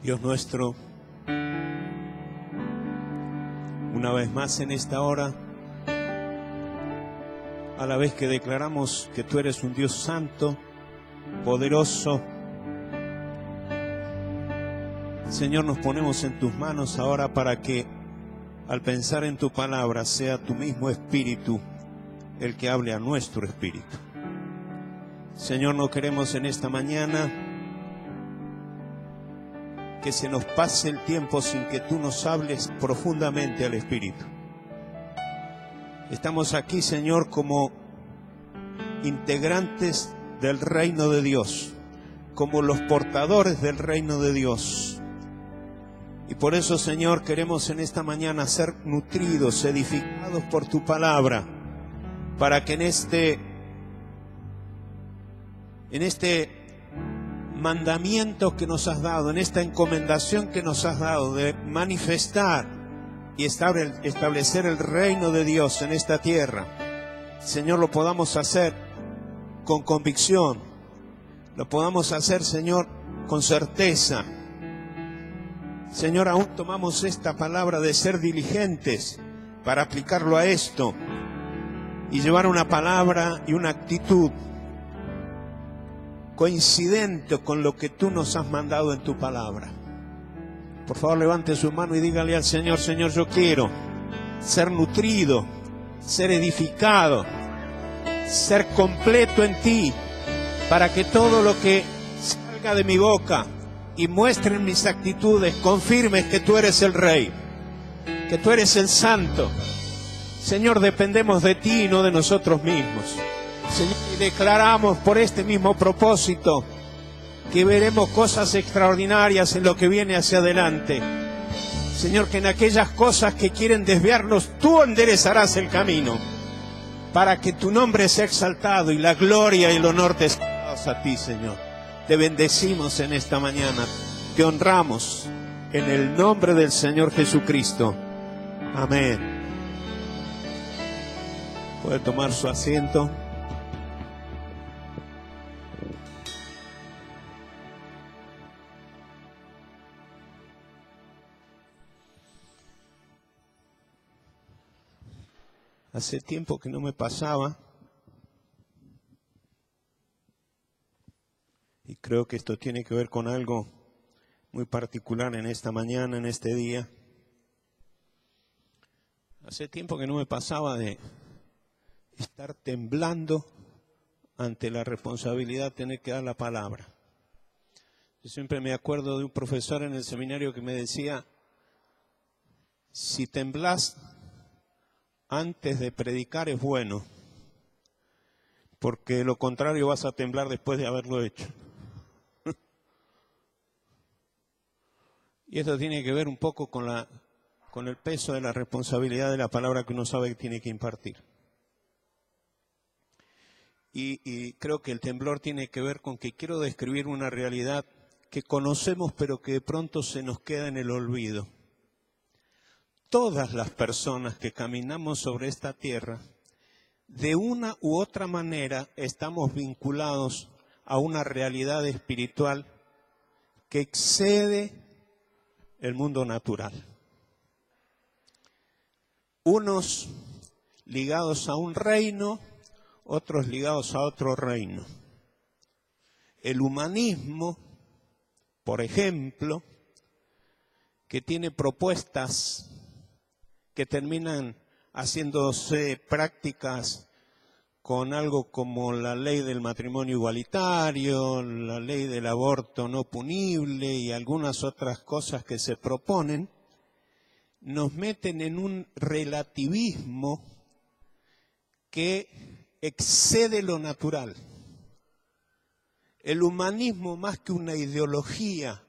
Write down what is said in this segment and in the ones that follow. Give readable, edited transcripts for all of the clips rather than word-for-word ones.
Dios nuestro, una vez más en esta hora, a la vez que declaramos que tú eres un Dios santo, poderoso, Señor, nos ponemos en tus manos ahora para que al pensar en tu palabra sea tu mismo espíritu el que hable a nuestro espíritu. Señor, no queremos en esta mañana que se nos pase el tiempo sin que tú nos hables profundamente al espíritu. Estamos aquí, Señor, como integrantes del reino de Dios, como los portadores del reino de Dios. Y por eso, Señor, queremos en esta mañana ser nutridos, edificados por tu palabra, para que en este mandamiento que nos has dado, en esta encomendación que nos has dado de manifestar y establecer el reino de Dios en esta tierra, Señor, lo podamos hacer con convicción, lo podamos hacer, Señor, con certeza. Señor, aún tomamos esta palabra de ser diligentes para aplicarlo a esto y llevar una palabra y una actitud coincidente con lo que tú nos has mandado en tu palabra. Por favor, levante su mano y dígale al Señor: Señor, yo quiero ser nutrido, ser edificado, ser completo en ti, para que todo lo que salga de mi boca y muestre en mis actitudes confirme que tú eres el Rey, que tú eres el Santo. Señor, dependemos de ti y no de nosotros mismos. Señor, y declaramos por este mismo propósito que veremos cosas extraordinarias en lo que viene hacia adelante. Señor, que en aquellas cosas que quieren desviarnos, tú enderezarás el camino para que tu nombre sea exaltado y la gloria y el honor te sean dados a ti, Señor. Te bendecimos en esta mañana, te honramos en el nombre del Señor Jesucristo. Amén. Puede tomar su asiento. Hace tiempo que no me pasaba, y creo que esto tiene que ver con algo muy particular en esta mañana, en este día. Hace tiempo que no me pasaba de estar temblando ante la responsabilidad de tener que dar la palabra. Yo siempre me acuerdo de un profesor en el seminario que me decía: si temblás antes de predicar es bueno, porque lo contrario vas a temblar después de haberlo hecho. Y esto tiene que ver un poco con el peso de la responsabilidad de la palabra que uno sabe que tiene que impartir. Y creo que el temblor tiene que ver con que quiero describir una realidad que conocemos pero que de pronto se nos queda en el olvido. Todas las personas que caminamos sobre esta tierra, de una u otra manera estamos vinculados a una realidad espiritual que excede el mundo natural. Unos ligados a un reino, otros ligados a otro reino. El humanismo, por ejemplo, que tiene propuestas que terminan haciéndose prácticas con algo como la ley del matrimonio igualitario, la ley del aborto no punible y algunas otras cosas que se proponen, nos meten en un relativismo que excede lo natural. El humanismo, más que una ideología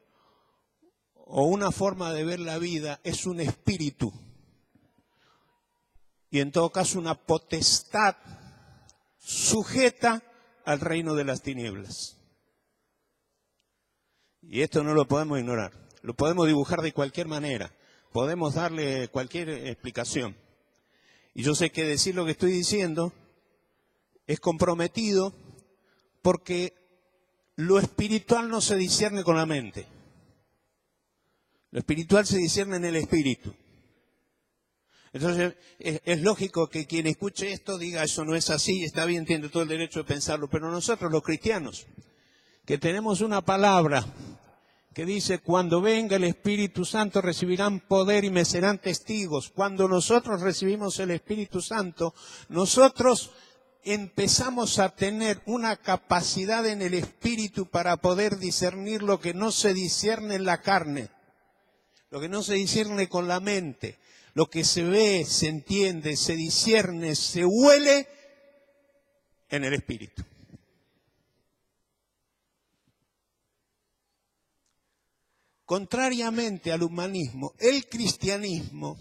o una forma de ver la vida, es un espíritu. Y en todo caso una potestad sujeta al reino de las tinieblas. Y esto no lo podemos ignorar. Lo podemos dibujar de cualquier manera. Podemos darle cualquier explicación. Y yo sé que decir lo que estoy diciendo es comprometido porque lo espiritual no se discierne con la mente. Lo espiritual se discierne en el espíritu. Entonces, es lógico que quien escuche esto diga, eso no es así, está bien, tiene todo el derecho de pensarlo. Pero nosotros, los cristianos, que tenemos una palabra que dice, cuando venga el Espíritu Santo recibirán poder y me serán testigos. Cuando nosotros recibimos el Espíritu Santo, nosotros empezamos a tener una capacidad en el Espíritu para poder discernir lo que no se discierne en la carne, lo que no se discierne con la mente, lo que se ve, se entiende, se discierne, se huele en el Espíritu. Contrariamente al humanismo, el cristianismo,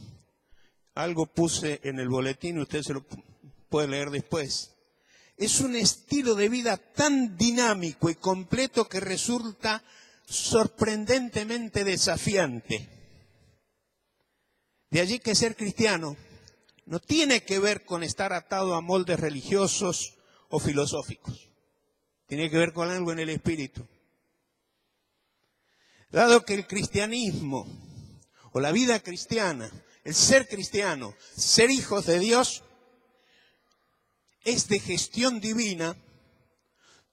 algo puse en el boletín, usted se lo puede leer después, es un estilo de vida tan dinámico y completo que resulta sorprendentemente desafiante. De allí que ser cristiano no tiene que ver con estar atado a moldes religiosos o filosóficos, tiene que ver con algo en el espíritu. Dado que el cristianismo o la vida cristiana, el ser cristiano, ser hijos de Dios, es de gestión divina,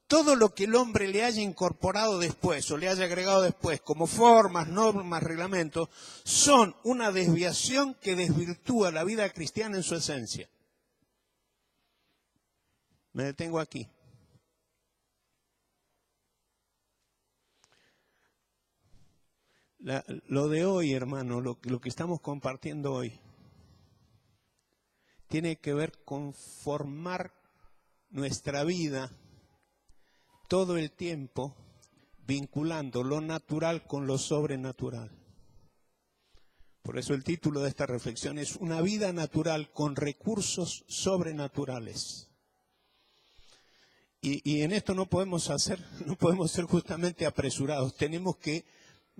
todo lo que el hombre le haya incorporado después o le haya agregado después como formas, normas, reglamentos, son una desviación que desvirtúa la vida cristiana en su esencia. Me detengo aquí. Lo de hoy, hermano, lo que estamos compartiendo hoy, tiene que ver con formar nuestra vida todo el tiempo, vinculando lo natural con lo sobrenatural. Por eso el título de esta reflexión es Una vida natural con recursos sobrenaturales. Y en esto no podemos ser justamente apresurados. Tenemos que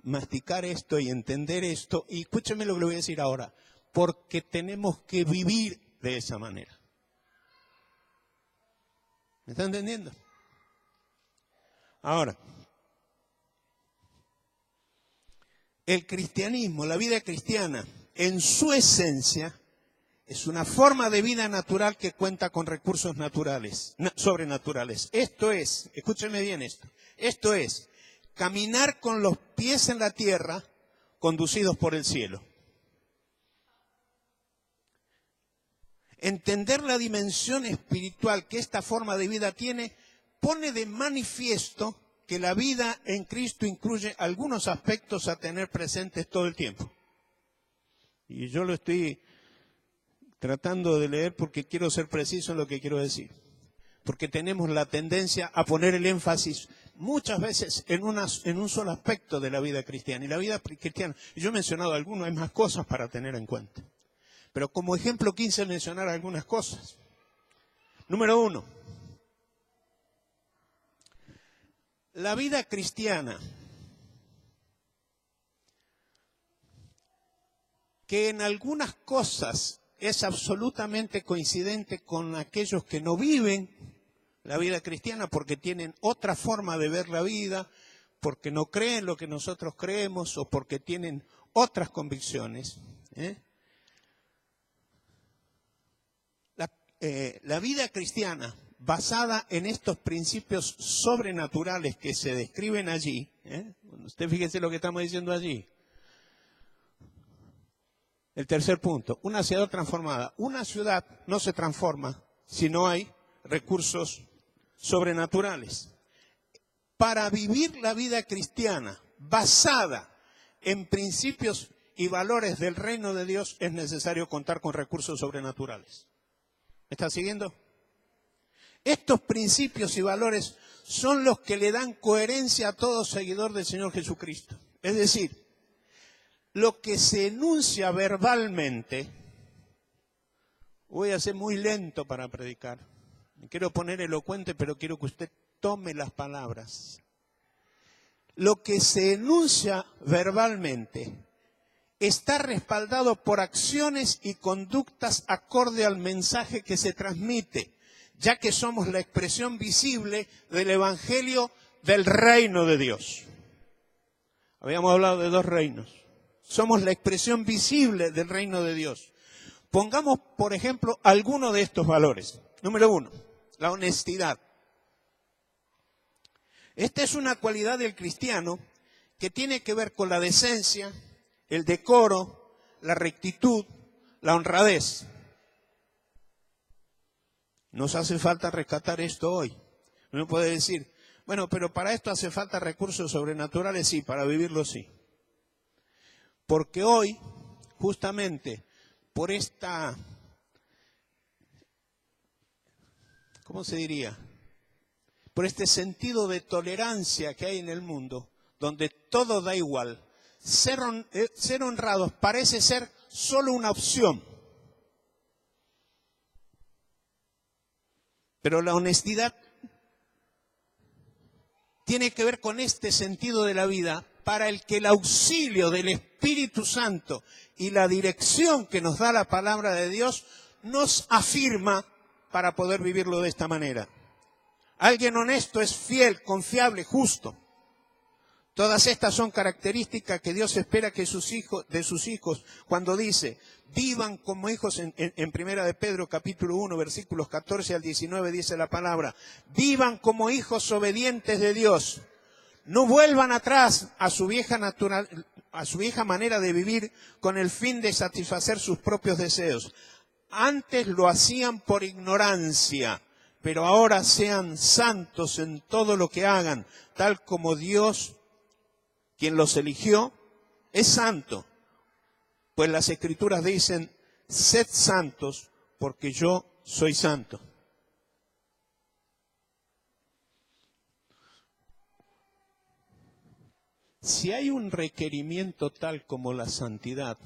masticar esto y entender esto, y escúcheme lo que le voy a decir ahora, porque tenemos que vivir de esa manera. ¿Me está entendiendo? Ahora, el cristianismo, la vida cristiana, en su esencia, es una forma de vida natural que cuenta con recursos naturales, sobrenaturales. Esto es, escúcheme bien esto es, caminar con los pies en la tierra, conducidos por el cielo. Entender la dimensión espiritual que esta forma de vida tiene, pone de manifiesto que la vida en Cristo incluye algunos aspectos a tener presentes todo el tiempo. Y yo lo estoy tratando de leer porque quiero ser preciso en lo que quiero decir. Porque tenemos la tendencia a poner el énfasis muchas veces en un solo aspecto de la vida cristiana. Y la vida cristiana, yo he mencionado algunos, hay más cosas para tener en cuenta. Pero como ejemplo quise mencionar algunas cosas. Número 1. La vida cristiana, que en algunas cosas es absolutamente coincidente con aquellos que no viven la vida cristiana porque tienen otra forma de ver la vida, porque no creen lo que nosotros creemos o porque tienen otras convicciones. La vida cristiana basada en estos principios sobrenaturales que se describen allí, usted fíjese lo que estamos diciendo allí. El tercer punto, una ciudad transformada. Una ciudad no se transforma si no hay recursos sobrenaturales. Para vivir la vida cristiana basada en principios y valores del reino de Dios es necesario contar con recursos sobrenaturales. ¿Me está siguiendo? Estos principios y valores son los que le dan coherencia a todo seguidor del Señor Jesucristo. Es decir, lo que se enuncia verbalmente, voy a ser muy lento para predicar, me quiero poner elocuente, pero quiero que usted tome las palabras. Lo que se enuncia verbalmente está respaldado por acciones y conductas acorde al mensaje que se transmite, ya que somos la expresión visible del Evangelio del reino de Dios. Habíamos hablado de dos reinos, Somos la expresión visible del reino de Dios. Pongamos, por ejemplo, alguno de estos valores. Número 1, la honestidad. Esta es una cualidad del cristiano que tiene que ver con la decencia, el decoro, la rectitud, la honradez. Nos hace falta rescatar esto hoy. Uno puede decir, bueno, pero para esto hace falta recursos sobrenaturales, sí, para vivirlo sí. Porque hoy, justamente, por esta, ¿cómo se diría? Por este sentido de tolerancia que hay en el mundo, donde todo da igual, ser honrados parece ser solo una opción. Pero la honestidad tiene que ver con este sentido de la vida para el que el auxilio del Espíritu Santo y la dirección que nos da la palabra de Dios nos afirma para poder vivirlo de esta manera. Alguien honesto es fiel, confiable, justo. Todas estas son características que Dios espera que de sus hijos, cuando dice, vivan como hijos, en Primera de Pedro, capítulo 1, versículos 14 al 19, dice la palabra, vivan como hijos obedientes de Dios. No vuelvan atrás a su vieja manera de vivir con el fin de satisfacer sus propios deseos. Antes lo hacían por ignorancia, pero ahora sean santos en todo lo que hagan, tal como Dios, quien los eligió, es santo. Pues las Escrituras dicen, sed santos, porque yo soy santo. Si hay un requerimiento tal como la santidad,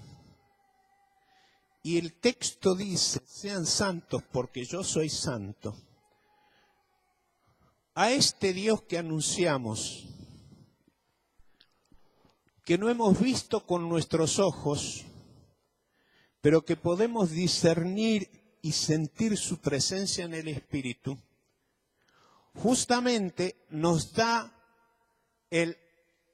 y el texto dice, sean santos porque yo soy santo, a este Dios que anunciamos, que no hemos visto con nuestros ojos, pero que podemos discernir y sentir su presencia en el Espíritu, justamente nos da el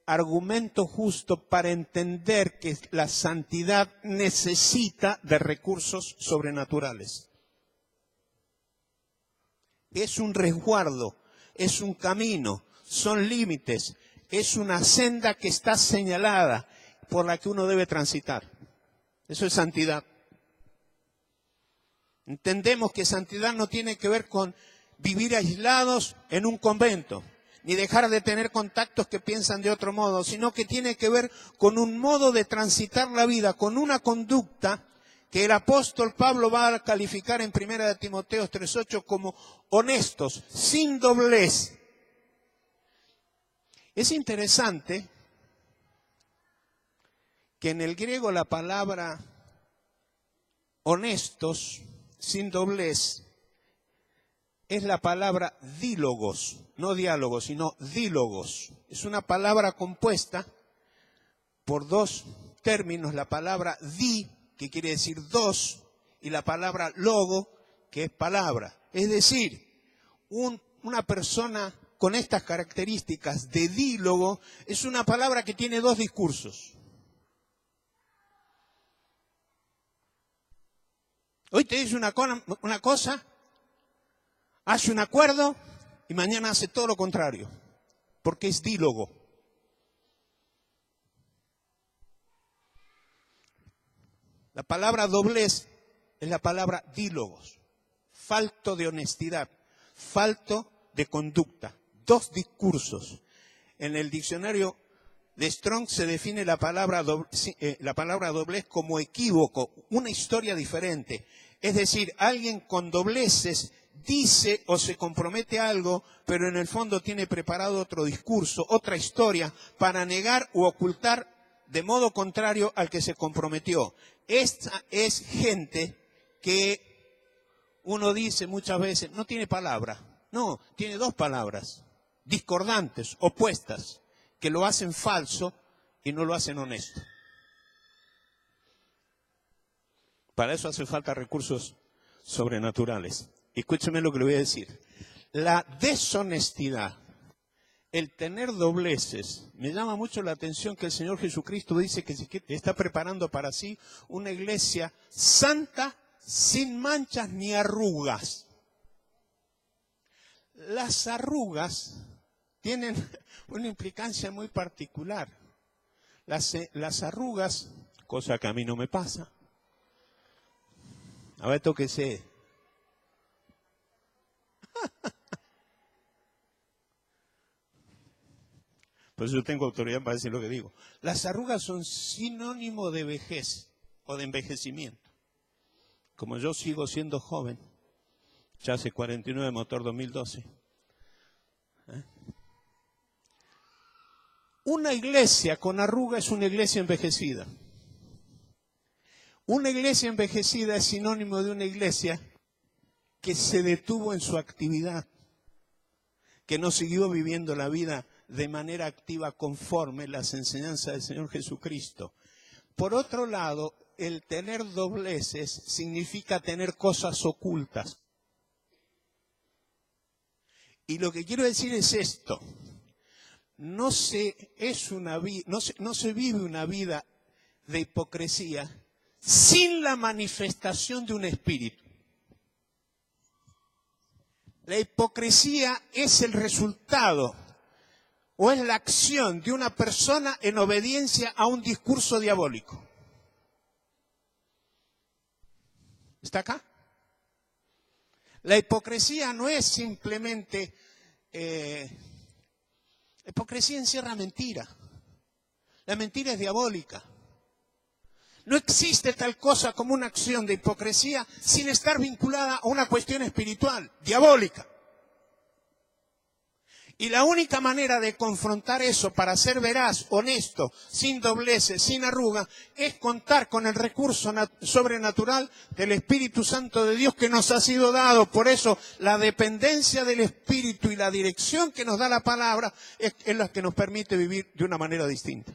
argumento justo para entender que la santidad necesita de recursos sobrenaturales. Es un resguardo, es un camino, son límites, es una senda que está señalada por la que uno debe transitar. Eso es santidad. Entendemos que santidad no tiene que ver con vivir aislados en un convento, ni dejar de tener contactos que piensan de otro modo, sino que tiene que ver con un modo de transitar la vida, con una conducta que el apóstol Pablo va a calificar en 1 Timoteo 3:8 como honestos, sin doblez. Es interesante que en el griego la palabra honestos, sin doblez, es la palabra dílogos, no diálogos, sino dílogos. Es una palabra compuesta por dos términos, la palabra di, que quiere decir dos, y la palabra logo, que es palabra. Es decir, una persona con estas características de dílogo es una palabra que tiene dos discursos. Hoy te dice una cosa, hace un acuerdo y mañana hace todo lo contrario, porque es dílogo. La palabra doblez es la palabra dílogos, falto de honestidad, falto de conducta, dos discursos. En el diccionario de Strong se define la palabra doblez como equívoco, una historia diferente. Es decir, alguien con dobleces dice o se compromete a algo, pero en el fondo tiene preparado otro discurso, otra historia, para negar u ocultar de modo contrario al que se comprometió. Esta es gente que uno dice muchas veces, no tiene palabra. No, tiene dos palabras, discordantes, opuestas, que lo hacen falso y no lo hacen honesto. Para eso hace falta recursos sobrenaturales. Escúcheme lo que le voy a decir. La deshonestidad el tener dobleces. Me llama mucho la atención que el Señor Jesucristo dice que está preparando para sí una iglesia santa, sin manchas ni arrugas. Las arrugas tienen una implicancia muy particular. Las arrugas, cosa que a mí no me pasa. A ver, tóquese. Pues yo tengo autoridad para decir lo que digo. Las arrugas son sinónimo de vejez o de envejecimiento. Como yo sigo siendo joven, chasis 49, motor 2012. Una iglesia con arruga es una iglesia envejecida. Una iglesia envejecida es sinónimo de una iglesia que se detuvo en su actividad, que no siguió viviendo la vida de manera activa conforme las enseñanzas del Señor Jesucristo. Por otro lado, el tener dobleces significa tener cosas ocultas. Y lo que quiero decir es esto: no se vive una vida de hipocresía sin la manifestación de un espíritu. La hipocresía es el resultado o es la acción de una persona en obediencia a un discurso diabólico. ¿Está acá? La hipocresía no es simplemente... la hipocresía encierra mentira. La mentira es diabólica. No existe tal cosa como una acción de hipocresía sin estar vinculada a una cuestión espiritual, diabólica. Y la única manera de confrontar eso para ser veraz, honesto, sin dobleces, sin arruga, es contar con el recurso sobrenatural del Espíritu Santo de Dios que nos ha sido dado. Por eso la dependencia del Espíritu y la dirección que nos da la palabra es la que nos permite vivir de una manera distinta.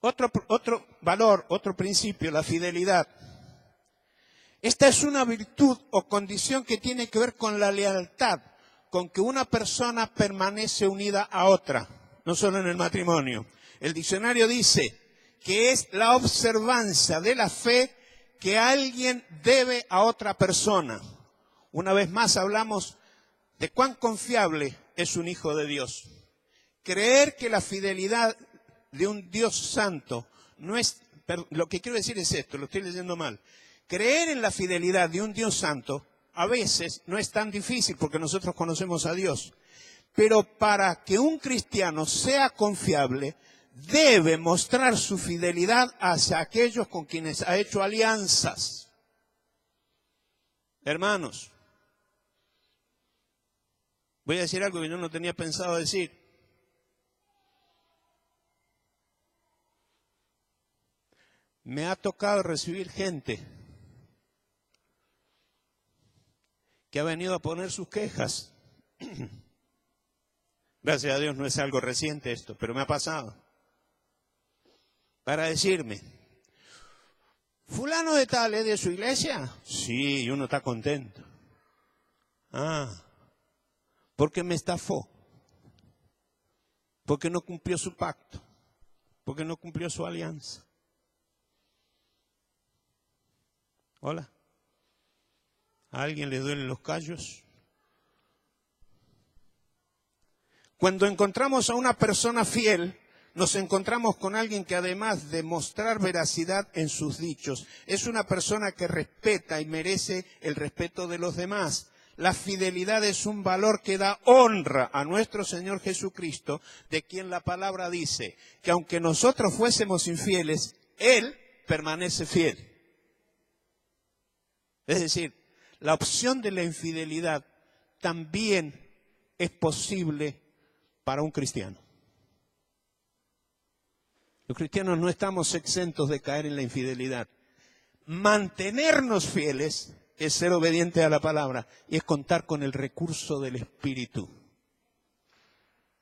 Otro valor, otro principio, la fidelidad. Esta es una virtud o condición que tiene que ver con la lealtad, con que una persona permanece unida a otra, no solo en el matrimonio. El diccionario dice que es la observancia de la fe que alguien debe a otra persona. Una vez más hablamos de cuán confiable es un hijo de Dios. Creer que la fidelidad de un Dios santo no es... Lo que quiero decir es esto, lo estoy leyendo mal. Creer en la fidelidad de un Dios santo a veces no es tan difícil porque nosotros conocemos a Dios. Pero para que un cristiano sea confiable, debe mostrar su fidelidad hacia aquellos con quienes ha hecho alianzas. Hermanos, voy a decir algo que yo no tenía pensado decir. Me ha tocado recibir gente que ha venido a poner sus quejas. Gracias a Dios no es algo reciente esto, pero me ha pasado. Para decirme, ¿fulano de tal es de su iglesia? Sí, y uno está contento. Porque me estafó. Porque no cumplió su pacto. Porque no cumplió su alianza. Hola. ¿A alguien le duelen los callos? Cuando encontramos a una persona fiel, nos encontramos con alguien que además de mostrar veracidad en sus dichos, es una persona que respeta y merece el respeto de los demás. La fidelidad es un valor que da honra a nuestro Señor Jesucristo, de quien la palabra dice que aunque nosotros fuésemos infieles, Él permanece fiel. Es decir, la opción de la infidelidad también es posible para un cristiano. Los cristianos no estamos exentos de caer en la infidelidad. Mantenernos fieles es ser obediente a la palabra y es contar con el recurso del Espíritu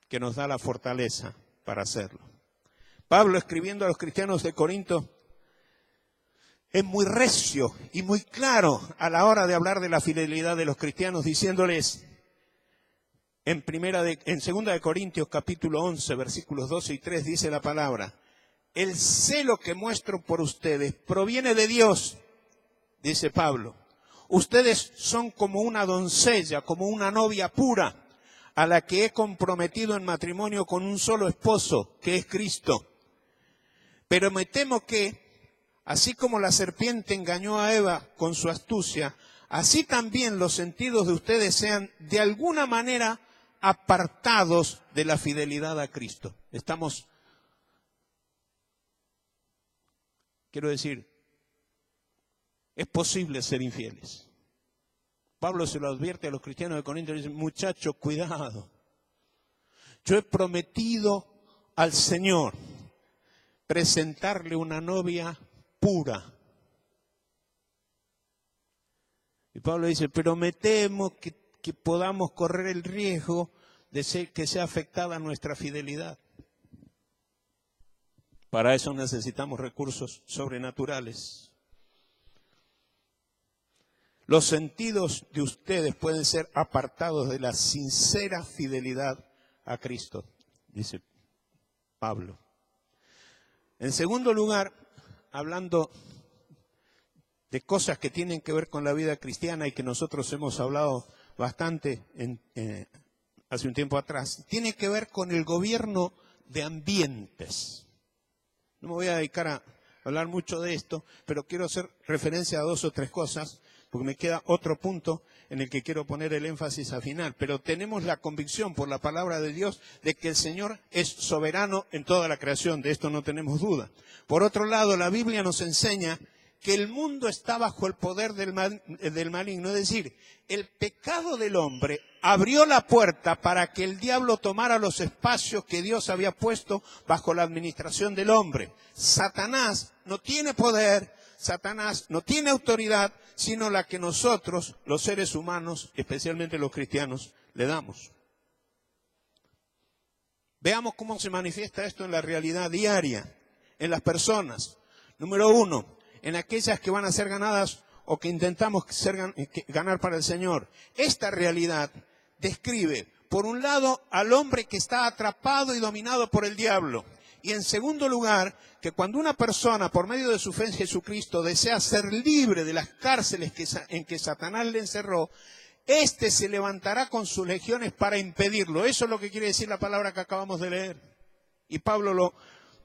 que nos da la fortaleza para hacerlo. Pablo, escribiendo a los cristianos de Corinto, es muy recio y muy claro a la hora de hablar de la fidelidad de los cristianos, diciéndoles en 2 de Corintios capítulo 11, versículos 12 y 3, dice la palabra: el celo que muestro por ustedes proviene de Dios, dice Pablo. Ustedes son como una doncella, como una novia pura, a la que he comprometido en matrimonio con un solo esposo, que es Cristo. Pero me temo que, así como la serpiente engañó a Eva con su astucia, así también los sentidos de ustedes sean de alguna manera apartados de la fidelidad a Cristo. Quiero decir, es posible ser infieles. Pablo se lo advierte a los cristianos de Corinto y dice: muchachos, cuidado. Yo he prometido al Señor presentarle una novia pura. Y Pablo dice: pero me temo que podamos correr el riesgo de que sea afectada nuestra fidelidad. Para eso necesitamos recursos sobrenaturales. Los sentidos de ustedes pueden ser apartados de la sincera fidelidad a Cristo, dice Pablo. En segundo lugar, hablando de cosas que tienen que ver con la vida cristiana y que nosotros hemos hablado bastante hace un tiempo atrás, tiene que ver con el gobierno de ambientes. No me voy a dedicar a hablar mucho de esto, pero quiero hacer referencia a 2 o 3 cosas, porque me queda otro punto en el que quiero poner el énfasis al final. Pero tenemos la convicción por la palabra de Dios de que el Señor es soberano en toda la creación, de esto no tenemos duda. Por otro lado, la Biblia nos enseña que el mundo está bajo el poder del maligno, es decir, el pecado del hombre abrió la puerta para que el diablo tomara los espacios que Dios había puesto bajo la administración del hombre. Satanás no tiene poder, Satanás no tiene autoridad, sino la que nosotros, los seres humanos, especialmente los cristianos, le damos. Veamos cómo se manifiesta esto en la realidad diaria, en las personas. Número 1, en aquellas que van a ser ganadas o que intentamos ganar para el Señor. Esta realidad describe, por un lado, al hombre que está atrapado y dominado por el diablo. Y en segundo lugar, que cuando una persona, por medio de su fe en Jesucristo, desea ser libre de las cárceles en que Satanás le encerró, éste se levantará con sus legiones para impedirlo. Eso es lo que quiere decir la palabra que acabamos de leer. Y Pablo lo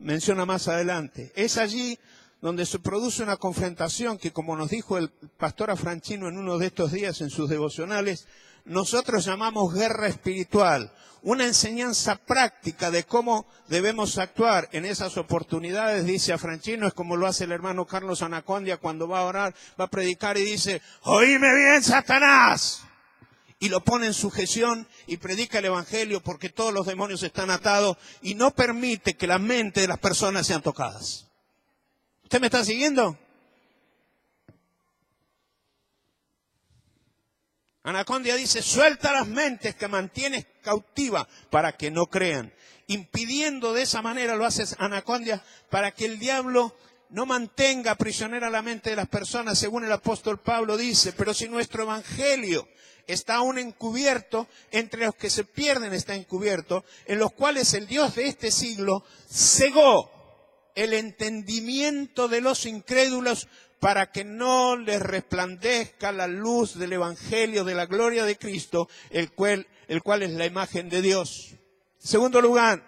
menciona más adelante. Es allí donde se produce una confrontación que, como nos dijo el pastor Afranchino en uno de estos días en sus devocionales, nosotros llamamos guerra espiritual, una enseñanza práctica de cómo debemos actuar en esas oportunidades. Dice Afranchino, es como lo hace el hermano Carlos Anacondia cuando va a orar, va a predicar y dice: oíme bien, Satanás. Y lo pone en sujeción y predica el evangelio porque todos los demonios están atados y no permite que la mente de las personas sean tocadas. ¿Usted me está siguiendo? Anacondia dice: suelta las mentes que mantienes cautiva para que no crean. Impidiendo de esa manera, lo hace Anacondia, para que el diablo no mantenga prisionera la mente de las personas, según el apóstol Pablo dice. Pero si nuestro evangelio está aún encubierto, entre los que se pierden está encubierto, en los cuales el Dios de este siglo cegó el entendimiento de los incrédulos para que no les resplandezca la luz del evangelio de la gloria de Cristo, el cual es la imagen de Dios. Segundo lugar,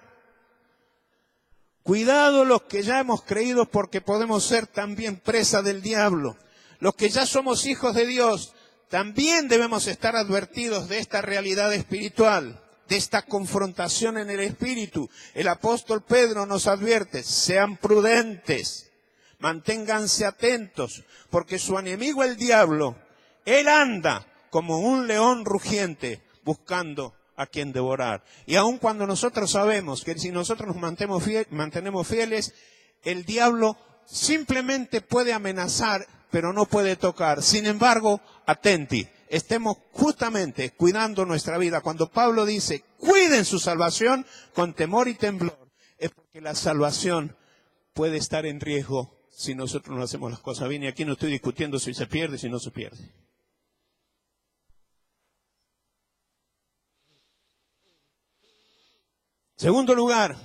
cuidado los que ya hemos creído, porque podemos ser también presa del diablo. Los que ya somos hijos de Dios también debemos estar advertidos de esta realidad espiritual, de esta confrontación en el espíritu. El apóstol Pedro nos advierte: sean prudentes, manténganse atentos, porque su enemigo el diablo, él anda como un león rugiente buscando a quien devorar. Y aun cuando nosotros sabemos que si nosotros nos mantenemos fieles, el diablo simplemente puede amenazar, pero no puede tocar. Sin embargo, atenti, estemos justamente cuidando nuestra vida. Cuando Pablo dice: cuiden su salvación con temor y temblor, es porque la salvación puede estar en riesgo si nosotros no hacemos las cosas bien. Y aquí no estoy discutiendo si se pierde, si no se pierde. Segundo lugar,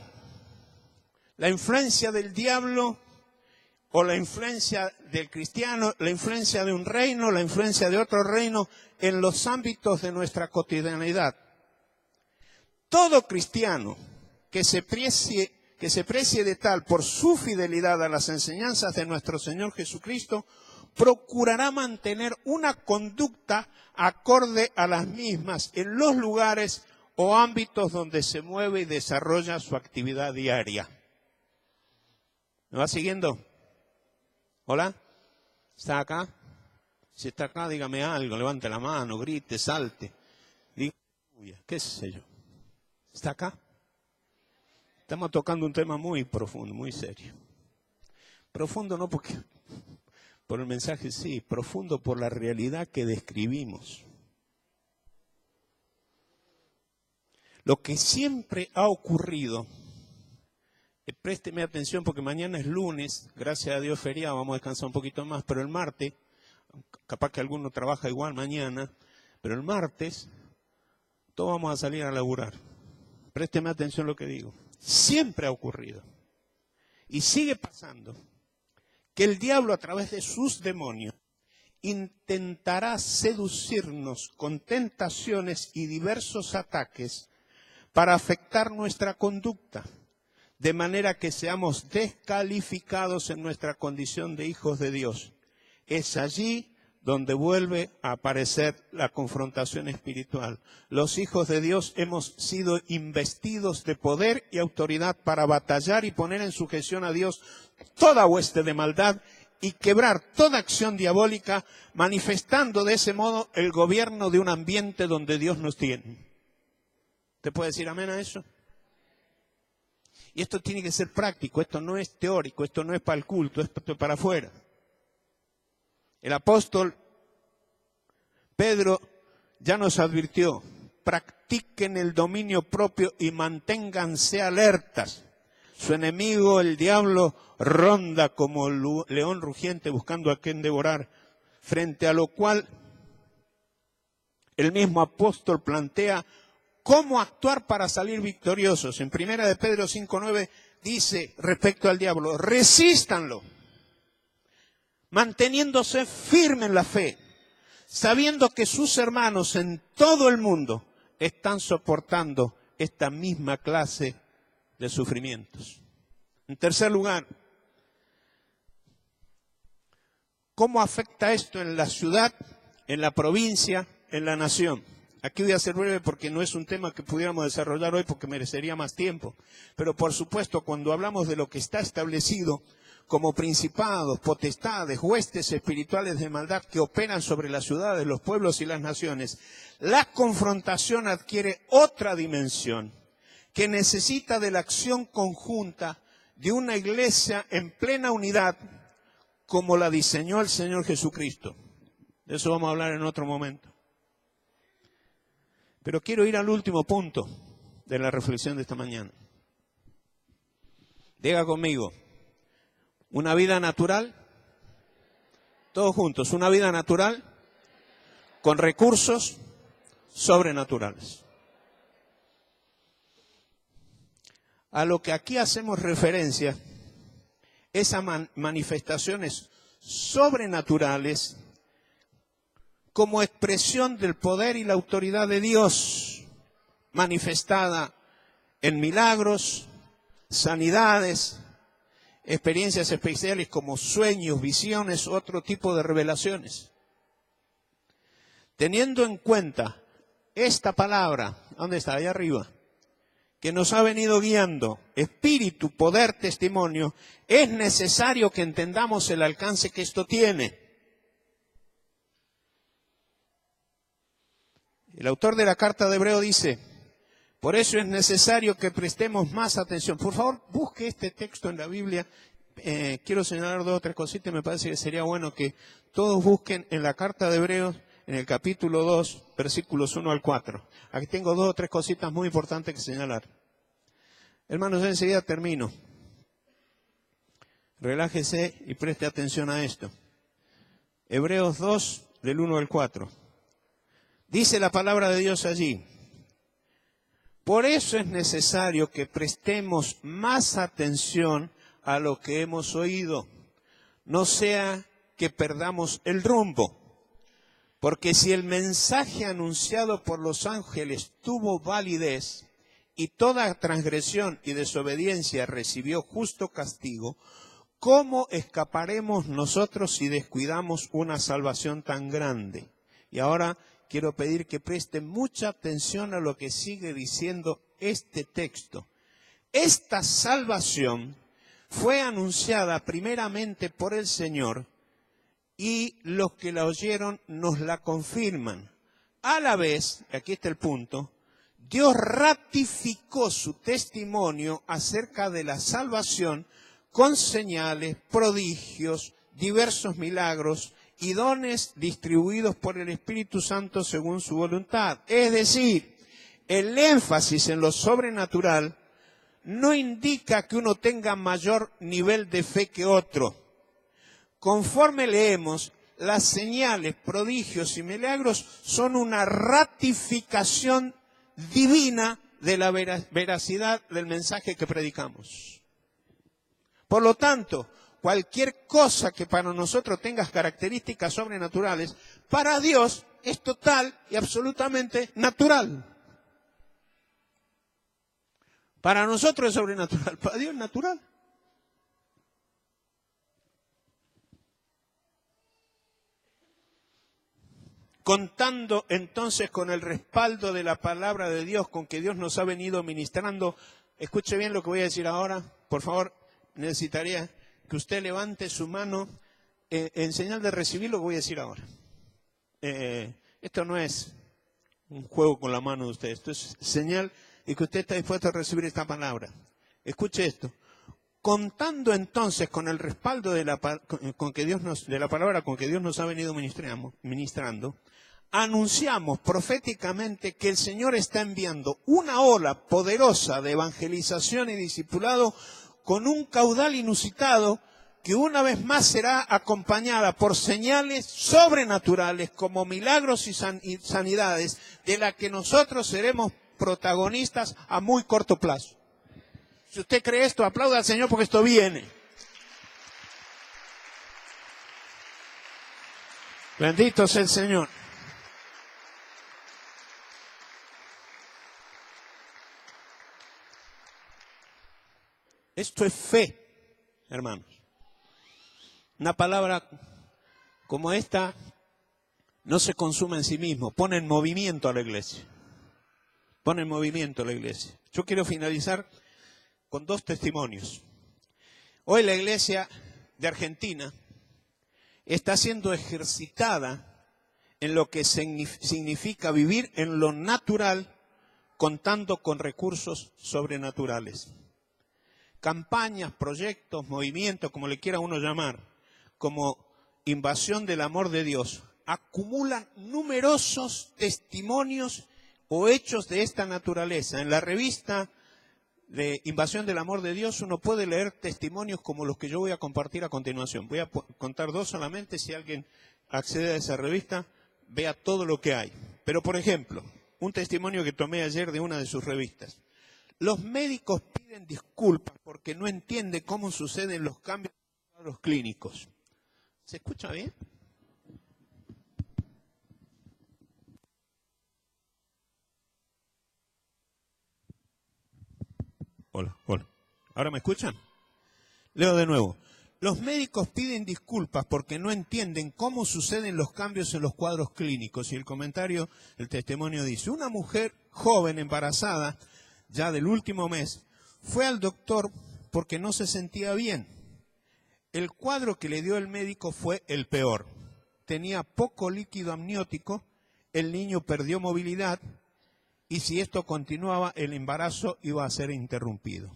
la influencia del diablo o la influencia del cristiano, la influencia de un reino, la influencia de otro reino en los ámbitos de nuestra cotidianidad. Todo cristiano que se precie de tal por su fidelidad a las enseñanzas de nuestro Señor Jesucristo, procurará mantener una conducta acorde a las mismas en los lugares o ámbitos donde se mueve y desarrolla su actividad diaria. ¿Me va siguiendo? ¿Hola? ¿Está acá? Si está acá, dígame algo, levante la mano, grite, salte. Diga, qué sé yo. ¿Está acá? Estamos tocando un tema muy profundo, muy serio. Profundo no porque por el mensaje sí, profundo por la realidad que describimos. Lo que siempre ha ocurrido, présteme atención porque mañana es lunes, gracias a Dios feriado, vamos a descansar un poquito más, pero el martes, capaz que alguno trabaja igual mañana, pero el martes todos vamos a salir a laburar. Présteme atención a lo que digo. Siempre ha ocurrido y sigue pasando que el diablo a través de sus demonios intentará seducirnos con tentaciones y diversos ataques para afectar nuestra conducta, de manera que seamos descalificados en nuestra condición de hijos de Dios. Es allí donde vuelve a aparecer la confrontación espiritual. Los hijos de Dios hemos sido investidos de poder y autoridad para batallar y poner en sujeción a Dios toda hueste de maldad y quebrar toda acción diabólica, manifestando de ese modo el gobierno de un ambiente donde Dios nos tiene. ¿Te puede decir amén a eso? Y esto tiene que ser práctico, esto no es teórico, esto no es para el culto, esto es para afuera. El apóstol Pedro ya nos advirtió, practiquen el dominio propio y manténganse alertas. Su enemigo, el diablo, ronda como león rugiente buscando a quien devorar, frente a lo cual el mismo apóstol plantea cómo actuar para salir victoriosos. En 1 de Pedro 5:9 dice respecto al diablo, resístanlo, manteniéndose firme en la fe, sabiendo que sus hermanos en todo el mundo están soportando esta misma clase de sufrimientos. En tercer lugar, ¿cómo afecta esto en la ciudad, en la provincia, en la nación? Aquí voy a ser breve porque no es un tema que pudiéramos desarrollar hoy porque merecería más tiempo. Pero por supuesto, cuando hablamos de lo que está establecido como principados, potestades, huestes espirituales de maldad que operan sobre las ciudades, los pueblos y las naciones, la confrontación adquiere otra dimensión que necesita de la acción conjunta de una iglesia en plena unidad como la diseñó el Señor Jesucristo. De eso vamos a hablar en otro momento. Pero quiero ir al último punto de la reflexión de esta mañana. Diga conmigo, una vida natural, todos juntos, una vida natural con recursos sobrenaturales. A lo que aquí hacemos referencia es a manifestaciones sobrenaturales como expresión del poder y la autoridad de Dios, manifestada en milagros, sanidades, experiencias especiales como sueños, visiones, otro tipo de revelaciones. Teniendo en cuenta esta palabra, ¿dónde está? Allá arriba, que nos ha venido guiando, espíritu, poder, testimonio, es necesario que entendamos el alcance que esto tiene. El autor de la carta de Hebreo dice, por eso es necesario que prestemos más atención. Por favor, busque este texto en la Biblia. Quiero señalar 2 o 3 cositas. Me parece que sería bueno que todos busquen en la carta de Hebreos, en el capítulo 2, versículos 1 al 4. Aquí tengo 2 o 3 cositas muy importantes que señalar. Hermanos, yo enseguida termino. Relájese y preste atención a esto. Hebreos 2, del 1 al 4. Dice la palabra de Dios allí: por eso es necesario que prestemos más atención a lo que hemos oído, no sea que perdamos el rumbo. Porque si el mensaje anunciado por los ángeles tuvo validez y toda transgresión y desobediencia recibió justo castigo, ¿cómo escaparemos nosotros si descuidamos una salvación tan grande? Y ahora quiero pedir que presten mucha atención a lo que sigue diciendo este texto. Esta salvación fue anunciada primeramente por el Señor, y los que la oyeron nos la confirman. A la vez, aquí está el punto, Dios ratificó su testimonio acerca de la salvación con señales, prodigios, diversos milagros y dones distribuidos por el Espíritu Santo según su voluntad. Es decir, el énfasis en lo sobrenatural no indica que uno tenga mayor nivel de fe que otro. Conforme leemos, las señales, prodigios y milagros son una ratificación divina de la veracidad del mensaje que predicamos. Por lo tanto, cualquier cosa que para nosotros tenga características sobrenaturales, para Dios es total y absolutamente natural. Para nosotros es sobrenatural, para Dios es natural. Contando entonces con el respaldo de la palabra de Dios, con que Dios nos ha venido ministrando. Escuche bien lo que voy a decir ahora. Por favor, necesitaría que usted levante su mano en señal de recibir lo que voy a decir ahora. Esto no es un juego con la mano de usted, esto es señal de que usted está dispuesto a recibir esta palabra. Escuche esto. Contando entonces con el respaldo de la palabra con que Dios nos ha venido ministrando, anunciamos proféticamente que el Señor está enviando una ola poderosa de evangelización y discipulado con un caudal inusitado que una vez más será acompañada por señales sobrenaturales como milagros y sanidades de las que nosotros seremos protagonistas a muy corto plazo. Si usted cree esto, aplauda al Señor porque esto viene. Bendito sea el Señor. Esto es fe, hermanos. Una palabra como esta no se consume en sí mismo, pone en movimiento a la iglesia. Pone en movimiento a la iglesia. Yo quiero finalizar con dos testimonios. Hoy la iglesia de Argentina está siendo ejercitada en lo que significa vivir en lo natural, contando con recursos sobrenaturales. Campañas, proyectos, movimientos, como le quiera uno llamar, como invasión del amor de Dios, acumulan numerosos testimonios o hechos de esta naturaleza. En la revista de Invasión del Amor de Dios uno puede leer testimonios como los que yo voy a compartir a continuación. Voy a contar dos solamente. Si alguien accede a esa revista, vea todo lo que hay. Pero, por ejemplo, un testimonio que tomé ayer de una de sus revistas. Los médicos piden disculpas porque no entienden cómo suceden los cambios en los clínicos. ¿Se escucha bien? Hola. ¿Ahora me escuchan? Leo de nuevo. Los médicos piden disculpas porque no entienden cómo suceden los cambios en los cuadros clínicos. Y el testimonio dice, una mujer joven embarazada, ya del último mes, fue al doctor porque no se sentía bien. El cuadro que le dio el médico fue el peor. Tenía poco líquido amniótico, el niño perdió movilidad y si esto continuaba, el embarazo iba a ser interrumpido.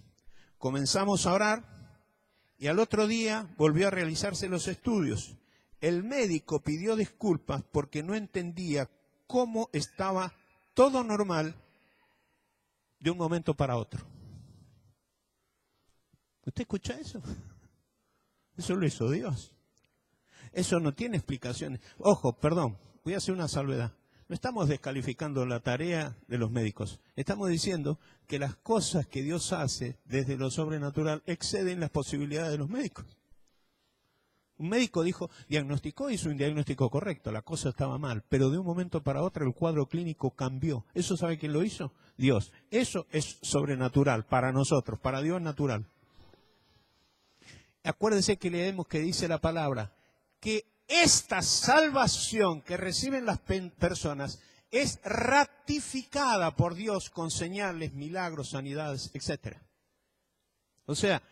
Comenzamos a orar y al otro día volvió a realizarse los estudios. El médico pidió disculpas porque no entendía cómo estaba todo normal de un momento para otro. ¿Usted escucha eso? Eso lo hizo Dios. Eso no tiene explicaciones. Ojo, perdón, voy a hacer una salvedad. No estamos descalificando la tarea de los médicos. Estamos diciendo que las cosas que Dios hace desde lo sobrenatural exceden las posibilidades de los médicos. Un médico diagnosticó, hizo un diagnóstico correcto, la cosa estaba mal, pero de un momento para otro el cuadro clínico cambió. ¿Eso sabe quién lo hizo? Dios. Eso es sobrenatural para nosotros, para Dios es natural. Acuérdense que leemos que dice la palabra que esta salvación que reciben las personas es ratificada por Dios con señales, milagros, sanidades, etc. O sea,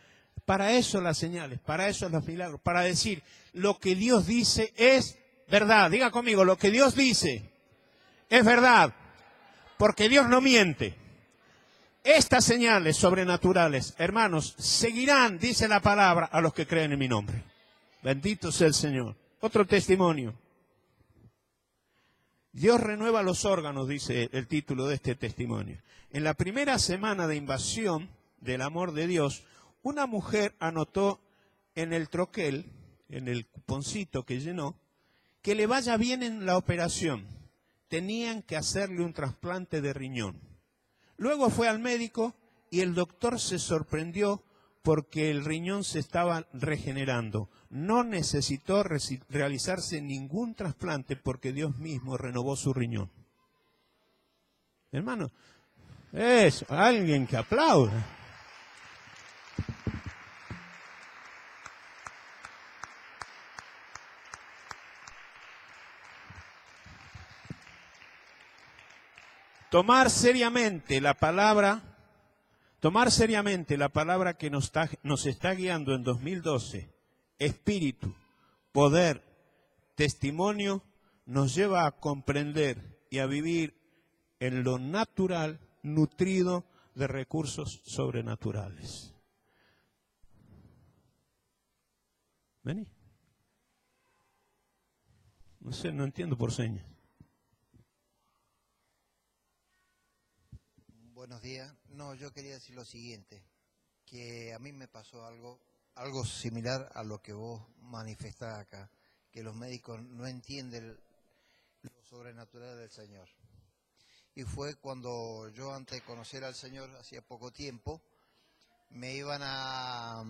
para eso las señales, para eso los milagros, para decir lo que Dios dice es verdad. Diga conmigo, lo que Dios dice es verdad, porque Dios no miente. Estas señales sobrenaturales, hermanos, seguirán, dice la palabra, a los que creen en mi nombre. Bendito sea el Señor. Otro testimonio. Dios renueva los órganos, dice el título de este testimonio. En la primera semana de invasión del amor de Dios, una mujer anotó en el troquel, en el cuponcito que llenó, que le vaya bien en la operación. Tenían que hacerle un trasplante de riñón. Luego fue al médico y el doctor se sorprendió porque el riñón se estaba regenerando. No necesitó realizarse ningún trasplante porque Dios mismo renovó su riñón. Hermano, es alguien que aplauda. Tomar seriamente la palabra que nos está guiando en 2012, espíritu, poder, testimonio, nos lleva a comprender y a vivir en lo natural, nutrido de recursos sobrenaturales. Vení. No sé, no entiendo por señas. Buenos días. No, yo quería decir lo siguiente, que a mí me pasó algo similar a lo que vos manifestás acá, que los médicos no entienden lo sobrenatural del Señor. Y fue cuando yo, antes de conocer al Señor, hacía poco tiempo, me iban a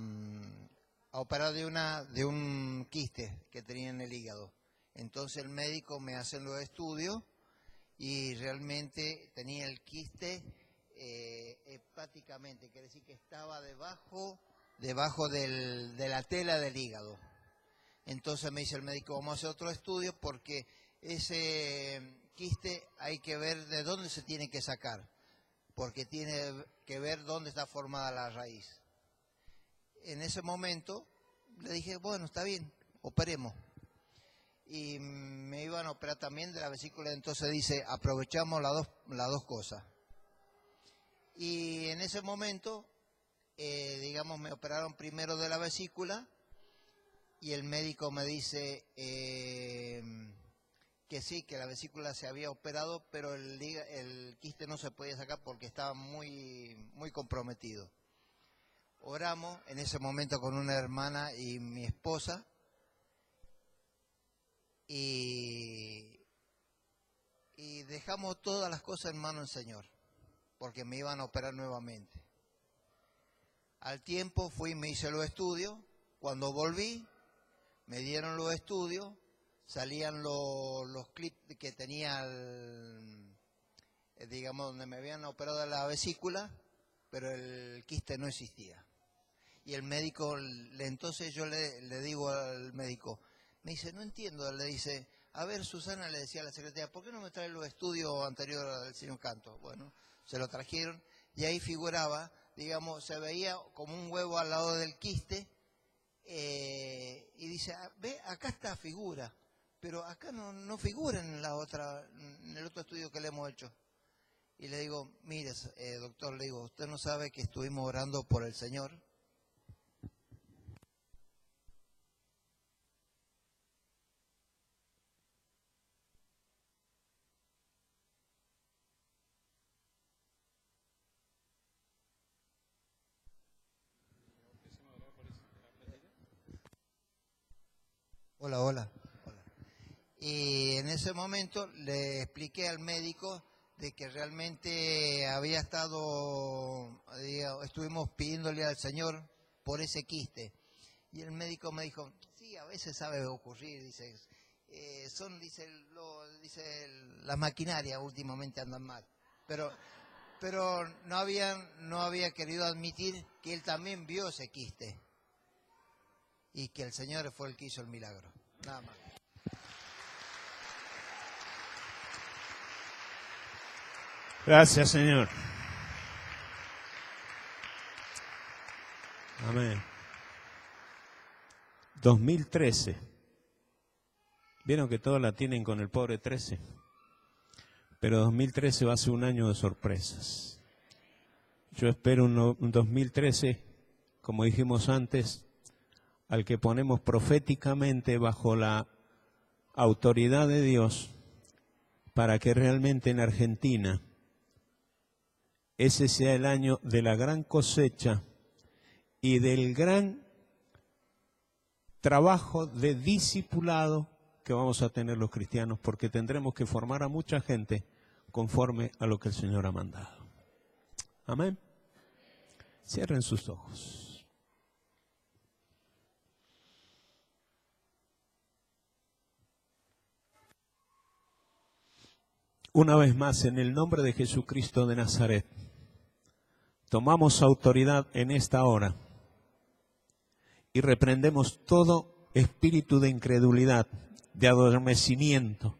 operar de un quiste que tenía en el hígado. Entonces el médico me hace los estudios y realmente tenía el quiste hepáticamente, quiere decir que estaba debajo de la tela del hígado. Entonces me dice el médico, vamos a hacer otro estudio porque ese quiste hay que ver de dónde se tiene que sacar, porque tiene que ver dónde está formada la raíz. En ese momento le dije, bueno, está bien, operemos. Y me iban a operar también de la vesícula, entonces dice, aprovechamos las dos cosas. Y en ese momento, me operaron primero de la vesícula y el médico me dice que sí, que la vesícula se había operado, pero el quiste no se podía sacar porque estaba muy, muy comprometido. Oramos en ese momento con una hermana y mi esposa y dejamos todas las cosas en manos del Señor, porque me iban a operar nuevamente. Al tiempo fui y me hice los estudios. Cuando volví, me dieron los estudios, salían los clips que tenía, donde me habían operado de la vesícula, pero el quiste no existía. Y el médico, entonces yo le digo al médico, me dice, no entiendo, le dice, a ver, Susana, le decía a la secretaria, ¿por qué no me trae los estudios anteriores del señor Canto? Bueno, se lo trajeron y ahí figuraba, se veía como un huevo al lado del quiste y dice, ve, acá está figura, pero acá no figura en el otro estudio que le hemos hecho. Y le digo, mire, doctor, le digo, usted no sabe que estuvimos orando por el Señor. Hola, hola. Y en ese momento le expliqué al médico de que realmente había estuvimos pidiéndole al Señor por ese quiste. Y el médico me dijo, sí, a veces sabe ocurrir, dice, las maquinarias últimamente andan mal. Pero no había querido admitir que él también vio ese quiste y que el Señor fue el que hizo el milagro. Nada más. Gracias, Señor. Amén. 2013. Vieron que todos la tienen con el pobre 13. Pero 2013 va a ser un año de sorpresas. Yo espero un 2013, como dijimos antes, al que ponemos proféticamente bajo la autoridad de Dios, para que realmente en Argentina ese sea el año de la gran cosecha y del gran trabajo de discipulado que vamos a tener los cristianos, porque tendremos que formar a mucha gente conforme a lo que el Señor ha mandado. Amén. Cierren sus ojos. Una vez más, en el nombre de Jesucristo de Nazaret, tomamos autoridad en esta hora y reprendemos todo espíritu de incredulidad, de adormecimiento,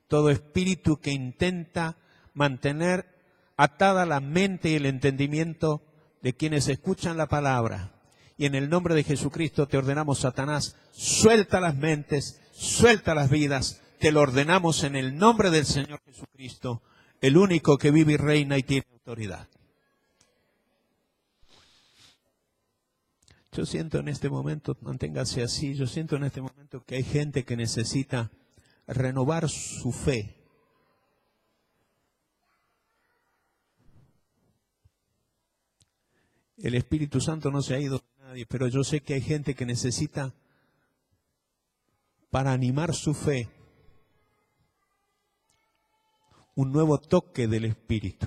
todo espíritu que intenta mantener atada la mente y el entendimiento de quienes escuchan la palabra. Y en el nombre de Jesucristo te ordenamos, Satanás, suelta las mentes, suelta las vidas, te lo ordenamos en el nombre del Señor Jesucristo, el único que vive y reina y tiene autoridad. Yo siento en este momento, manténgase así, yo siento en este momento que hay gente que necesita renovar su fe. El Espíritu Santo no se ha ido de nadie, pero yo sé que hay gente que necesita, para animar su fe, un nuevo toque del Espíritu.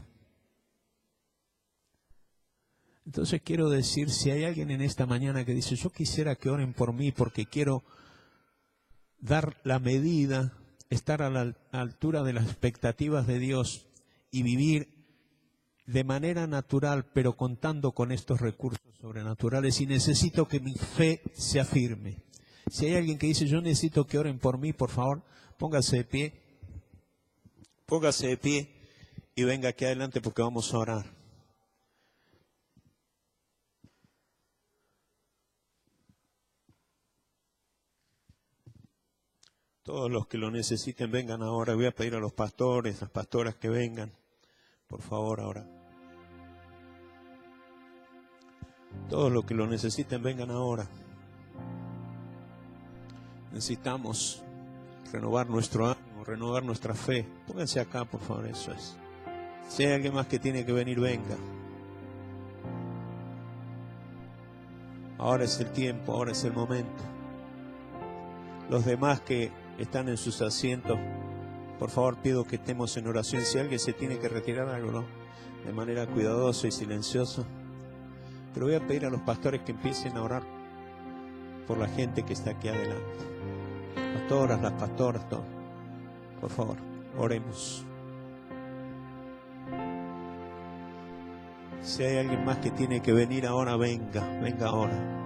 Entonces quiero decir, si hay alguien en esta mañana que dice, yo quisiera que oren por mí porque quiero dar la medida, estar a la altura de las expectativas de Dios y vivir de manera natural, pero contando con estos recursos sobrenaturales, y necesito que mi fe se afirme. Si hay alguien que dice, yo necesito que oren por mí, por favor, póngase de pie. Póngase de pie y venga aquí adelante porque vamos a orar. Todos los que lo necesiten vengan ahora. Voy a pedir a los pastores, las pastoras que vengan, por favor, ahora. Todos los que lo necesiten vengan ahora. Necesitamos renovar nuestro ánimo, renovar nuestra fe. Pónganse acá, por favor, eso es. Si hay alguien más que tiene que venir, venga. Ahora es el tiempo, ahora es el momento. Los demás que están en sus asientos, por favor pido que estemos en oración. Si alguien se tiene que retirar, hágalo de manera cuidadosa y silenciosa. Pero voy a pedir a los pastores que empiecen a orar por la gente que está aquí adelante. Pastoras, las pastoras, todos. Por favor, oremos. Si hay alguien más que tiene que venir ahora, venga ahora.